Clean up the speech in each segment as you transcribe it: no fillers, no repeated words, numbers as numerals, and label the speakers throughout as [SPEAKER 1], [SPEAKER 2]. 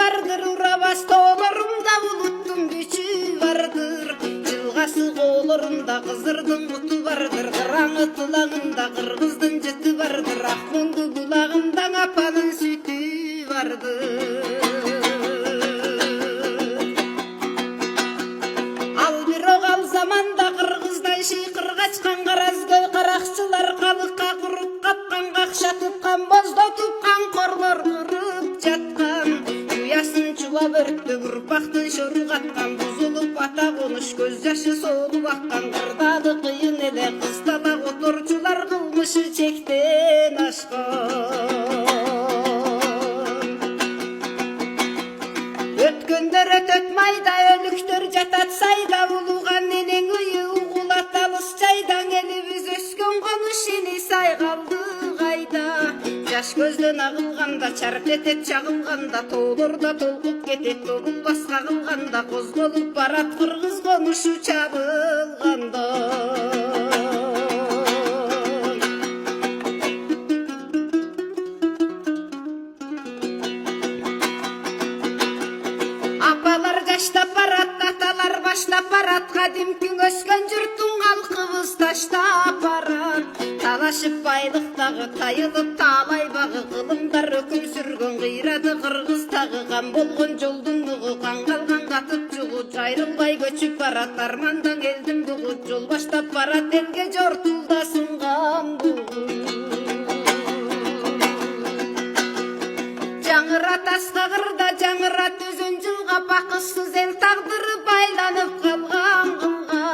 [SPEAKER 1] vardır, Urabas toğlarımda buluttun gücü vardır. Жылғасы қолырында қызырдың құты vardır, қыраңы тылағында қырғыздың жіті vardır, ақмонды бұлағында апаның sütü vardır. Ал бирок ал заманда қырғыздан шиқыр қачқан қаразгөй қарақшылар қалыққа құрып қапқан, қақша тұтқан, бозда тұтқан, қорлар құрып жатқан. Уясын чулап өрттеп ұрпақтың шоры қатқан, бұзылып ата қоныш көз жашы солып аққан. Қырдағы қиын еле қыстада оторчулар қылмышы чектен ашқан. Өткөндөр өтөт майда, өлүктөр жатат сайда, улуган энең үйү угулат алыс жайдан. Элибиз өскөн конуш ини сай калды кайда. Жаш көздөн агылганда, чарп этет чагылганда, тоолордо толкуп кетет тогулбас кагылганда, козголуп барат кыргыз конушу чабылганда. Апалар жаштап барат, аталар баштап барат, кадимки өскөн журттун калкыбыз таштап барат. Талашып байлыктагы тайылып таалай багы, кылымдар өкүм сүргөн кыйрады кыргыздагы. Кам болгон жолдун бугу, кан калган катып жугу, жайрылбай көчүп барат армандан элдин бугу. Жол баштап барат элге жортулда сынган бугу. Жаңыра тасқа қырда, жаңыра төзөн жылға, бақытсыз ел тағдыры байланып қалған қылға.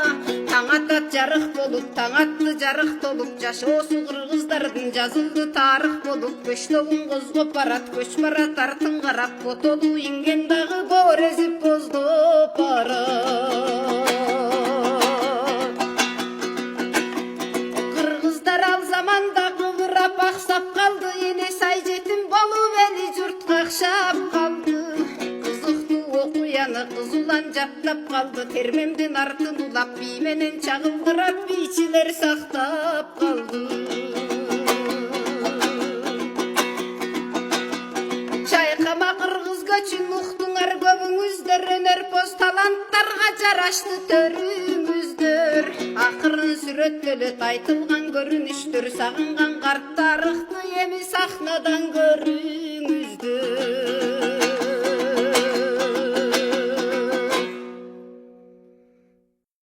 [SPEAKER 1] Таң атат жарық болып, таң атты жарық толып, жаш осы қырғыздардың жазылды тарих болып. Көштөгүн қозғап барат, көш барат артын қарап, потолу инген дағы бор ezip боздоп барат. Қырғыздар ал заманда қыбырап ақсап қалды, ене сай жетім болуп эли жұртқа ақшап қалды. Қызықты окуяны қызулан жаттап қалды, термемдин артын улап бийменен чагылдырат бийчилер сактап қалды. Чайкама кыргыз көчүн уктуңар көбүңүздөр, өнөрпоз таланттарга жарашты төрүңүздөр. Акырын сүрөттөлөт айтылган көрүнүштөр, сагынган карт тарыхты эми сахнадан көрү.